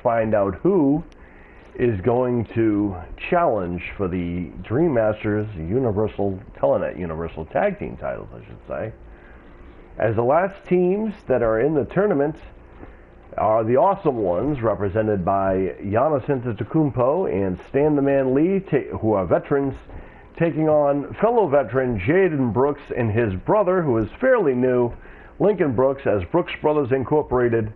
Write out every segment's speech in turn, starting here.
find out who is going to challenge for the Dream Masters Telenet Universal Tag Team titles, I should say. As the last teams that are in the tournament are the Awesome Ones, represented by Giannis Antetokounmpo and Stan the Man Lee, who are veterans, taking on fellow veteran Jaden Brooks and his brother, who is fairly new, Lincoln Brooks, as Brooks Brothers Incorporated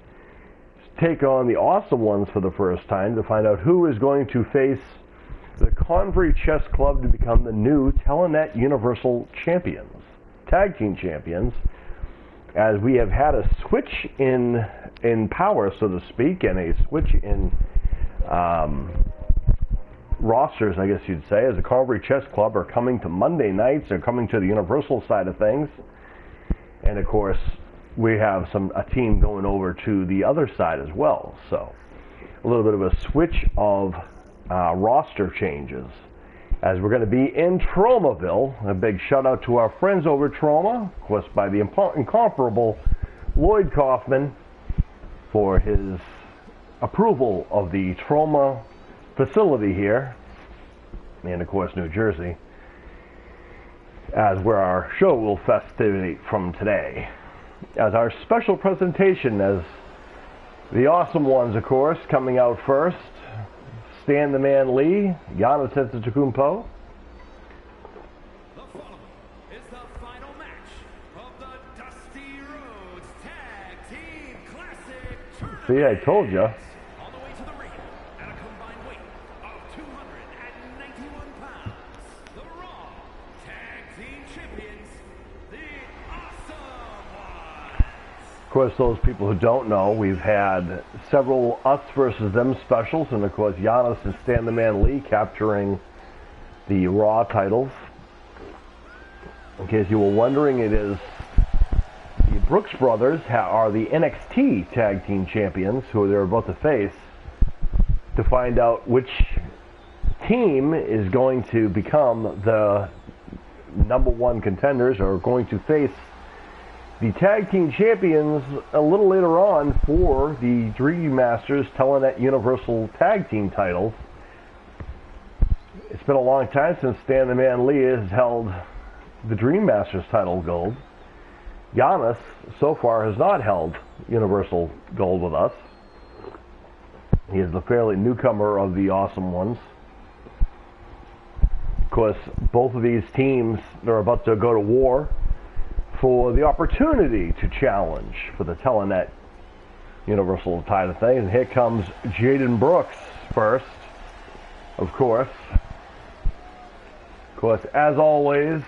take on the Awesome Ones for the first time to find out who is going to face the Convery Chess Club to become the new Telenet Universal Champions, Tag Team Champions, as we have had a switch in power, so to speak, and a switch in rosters, I guess you'd say, as the Convery Chess Club are coming to Monday nights, they're coming to the Universal side of things, and of course we have a team going over to the other side as well. So a little bit of a switch of roster changes, as we're going to be in Tromaville. A big shout out to our friends over at Troma, of course, by the incomparable Lloyd Kaufman for his approval of the Troma facility here, and of course New Jersey, as where our show will festivate from today. As our special presentation, as the Awesome Ones, of course, coming out first, Stan the Man Lee, Giannis Antetokounmpo. The following is the final match of the Dusty Rhodes Tag Team Classic Tournament. See, I told you. On the way to the ring, at a combined weight of 291 pounds, the Raw Tag Team Champions, the Awesome Ones. Of course, those people who don't know, we've had several us versus them specials, and of course Giannis and Stan the Man Lee capturing the Raw titles. In case you were wondering, it is the Brooks Brothers are the NXT Tag Team Champions, who they're about to face, to find out which team is going to become the #1 contenders, or going to face the Tag Team Champions a little later on for the Dream Masters Telenet Universal Tag Team titles. It's been a long time since Stan the Man Lee has held the Dream Masters title gold. Giannis, so far, has not held Universal gold with us. He is the fairly newcomer of the Awesome Ones. Of course, both of these teams are about to go to war for the opportunity to challenge for the Telenet Universal title thing. And here comes Jaden Brooks first, of course. Of course, as always,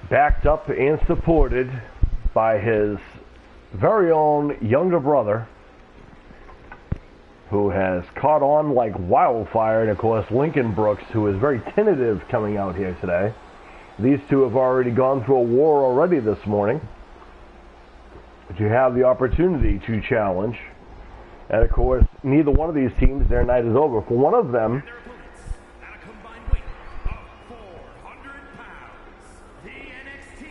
backed up and supported by his very own younger brother, who has caught on like wildfire, and of course Lincoln Brooks, who is very tentative coming out here today. These two have already gone through a war already this morning, but you have the opportunity to challenge. And of course, neither one of these teams, their night is over. For one of them, At a combined weight of 400 pounds, the NXT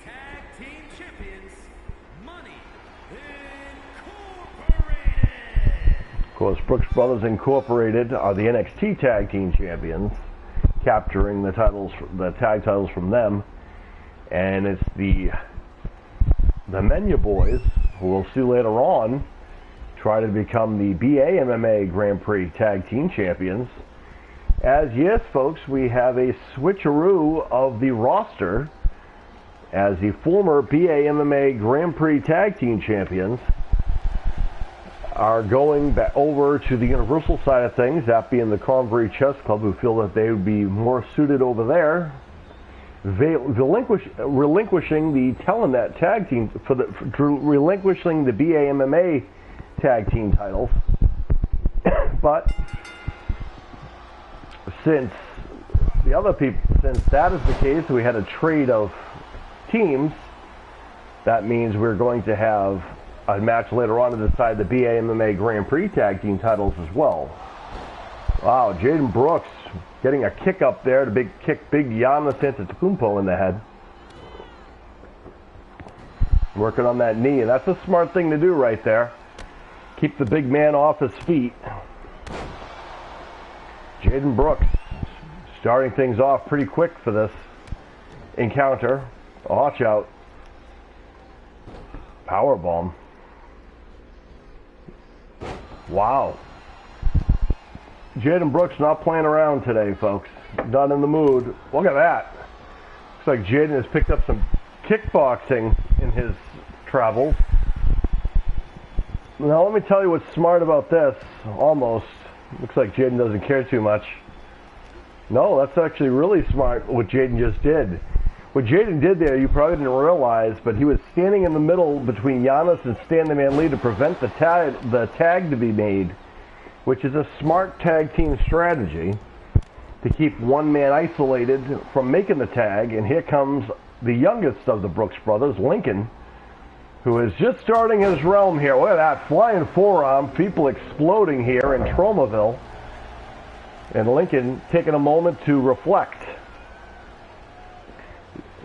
Tag Team Champions, Money Incorporated. of course, Brooks Brothers Incorporated are the NXT Tag Team Champions, capturing the tag titles from them. And it's the Menu Boys, who we'll see later on, try to become the BA MMA Grand Prix Tag Team Champions. As, yes, folks, we have a switcheroo of the roster, as the former BA MMA Grand Prix Tag Team Champions are going back over to the Universal side of things, that being the Convery Chess Club, who feel that they would be more suited over there, relinquishing the Telenet Tag Team, relinquishing the BA MMA Tag Team titles. But since that is the case, we had a trade of teams. That means we're going to have a match later on to decide the BA MMA Grand Prix Tag Team titles as well. Wow, Jaden Brooks getting a kick up there to kick big Giannis Antetokounmpo in the head. Working on that knee, and that's a smart thing to do right there. keep the big man off his feet. Jaden Brooks starting things off pretty quick for this encounter. Watch out. Powerbomb. Wow. Jaden Brooks not playing around today, folks. Not in the mood. Look at that. Looks like Jaden has picked up some kickboxing in his travels. Now let me tell you what's smart about this. Almost. Looks like Jaden doesn't care too much. No, that's actually really smart what Jaden just did. What Jaden did there, you probably didn't realize, but he was standing in the middle between Giannis and Stan the Man Lee to prevent the tag to be made, which is a smart tag team strategy to keep one man isolated from making the tag. And here comes the youngest of the Brooks brothers, Lincoln, who is just starting his realm here. Look at that, flying forearm, people exploding here in Tromaville. And Lincoln taking a moment to reflect.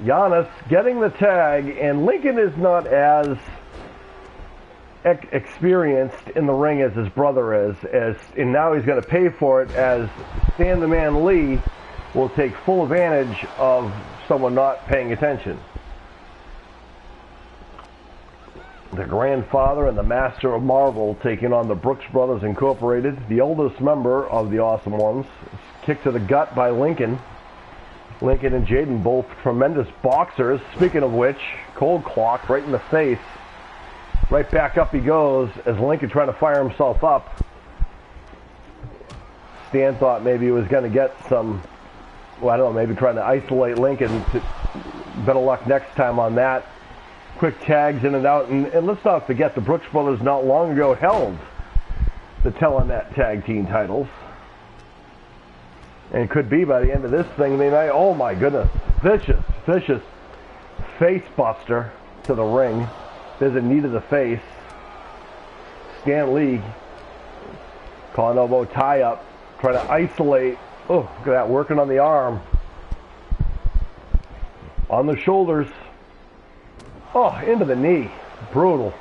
Giannis getting the tag, and Lincoln is not as experienced in the ring as his brother is, and now he's going to pay for it as Stan the Man Lee will take full advantage of someone not paying attention. The grandfather and the master of Marvel taking on the Brooks Brothers Incorporated, the oldest member of the Awesome Ones. Kick to the gut by Lincoln. Lincoln and Jaden, both tremendous boxers. Speaking of which, cold clock right in the face. Right back up he goes as Lincoln trying to fire himself up. Stan thought maybe he was going to get some, well, I don't know, maybe trying to isolate Lincoln. Better luck next time on that. Quick tags in and out. And let's not forget, the Brooks Brothers not long ago held the Telenet Tag Team titles. And it could be by the end of this thing, they might, oh my goodness, vicious face buster to the ring. There's a knee to the face. Stan Lee, collar and elbow tie up, trying to isolate. Oh, look at that, working on the arm. On the shoulders. Oh, into the knee. Brutal.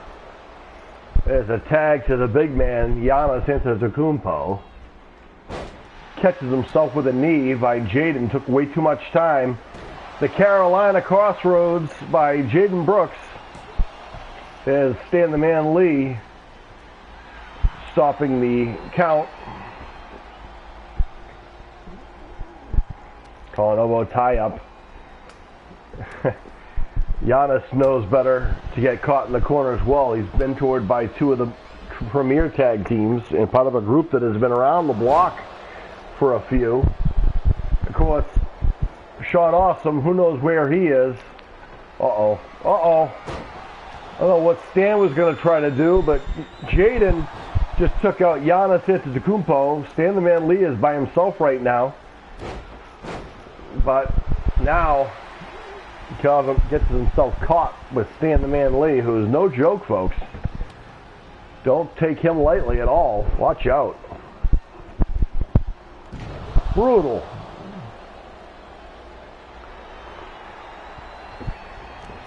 There's a tag to the big man, Giannis Antetokounmpo. Catches himself with a knee by Jaden. Took way too much time. The Carolina Crossroads by Jaden Brooks. There's Stan the Man Lee stopping the count. Calling elbow tie up. Giannis knows better to get caught in the corner as well. He's been toured by two of the premier tag teams and part of a group that has been around the block for a few. Of course, Sean Awesome, who knows where he is. Uh-oh. I don't know what Stan was going to try to do, but Jaden just took out Giannis Antetokounmpo. Stan the Man Lee is by himself right now. But now, Calvin gets himself caught with Stan the Man Lee, who is no joke, folks. Don't take him lightly at all. Watch out. Brutal.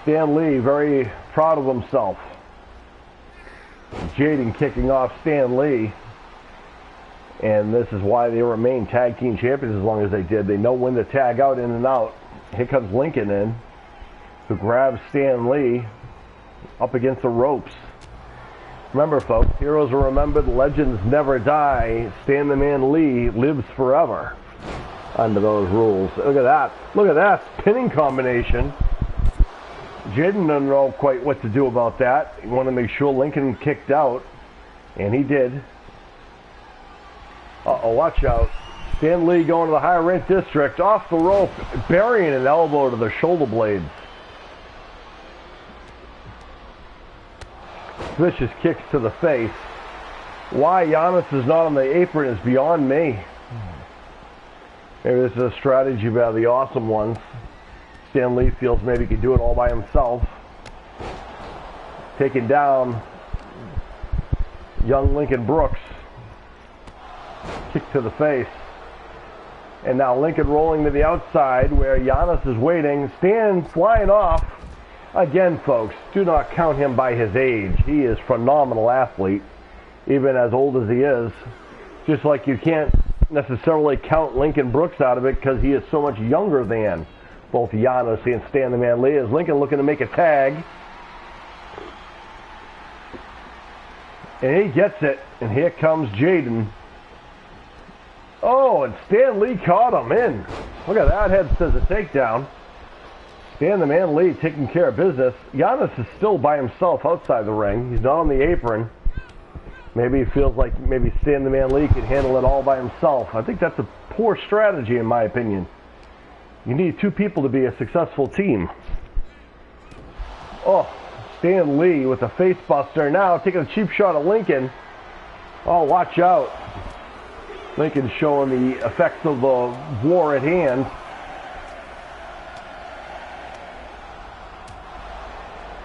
Stan Lee very proud of himself. Jaden kicking off Stan Lee. And this is why they remain tag team champions as long as they did. They know when to tag out, in and out. Here comes Lincoln in, who grabs Stan Lee up against the ropes. Remember, folks, heroes are remembered, legends never die. Stan the Man Lee lives forever under those rules. Look at that. Look at that pinning combination. Jaden doesn't know quite what to do about that. He wanted to make sure Lincoln kicked out, and he did. Uh-oh, watch out. Stan Lee going to the high rent district, off the rope, burying an elbow to the shoulder blades. Vicious kicks to the face. Why Giannis is not on the apron is beyond me. Maybe this is a strategy by the Awesome Ones. Stan Lee feels maybe he can do it all by himself. Taking down young Lincoln Brooks. Kick to the face. And now Lincoln rolling to the outside where Giannis is waiting. Stan flying off. Again, folks, do not count him by his age. He is a phenomenal athlete. even as old as he is. Just like you can't necessarily count Lincoln Brooks out of it because he is so much younger than both Giannis and Stan the Man Lee. Is Lincoln looking to make a tag? And he gets it, and here comes Jaden. Oh, and Stan Lee caught him in. Look at that head says a takedown. Stan the Man Lee taking care of business. Giannis is still by himself outside the ring. He's not on the apron. Maybe he feels like maybe Stan the Man Lee can handle it all by himself. I think that's a poor strategy in my opinion. You need two people to be a successful team. Oh, Stan Lee with a face buster now taking a cheap shot at Lincoln. Oh, watch out. Lincoln showing the effects of the war at hand.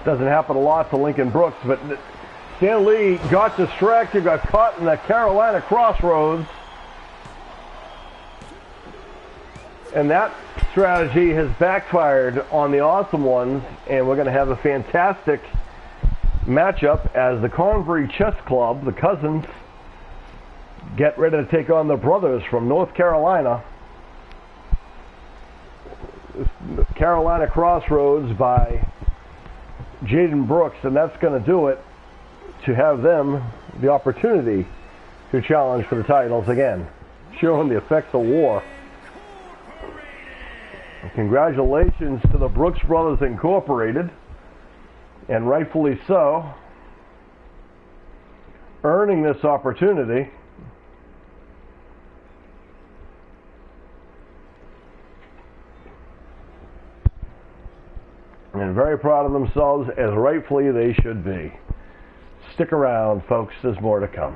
Doesn't happen a lot to Lincoln Brooks, but Stan Lee got distracted, got caught in the Carolina crossroads. And that strategy has backfired on the Awesome Ones, and we're going to have a fantastic matchup as the Convery Chess Club, the cousins, get ready to take on the brothers from North Carolina. Carolina Crossroads by Jaden Brooks, and that's going to do it to have them the opportunity to challenge for the titles again, showing the effects of war. Congratulations to the Brooks Brothers Incorporated, and rightfully so, earning this opportunity. And very proud of themselves, as rightfully they should be. Stick around, folks, there's more to come.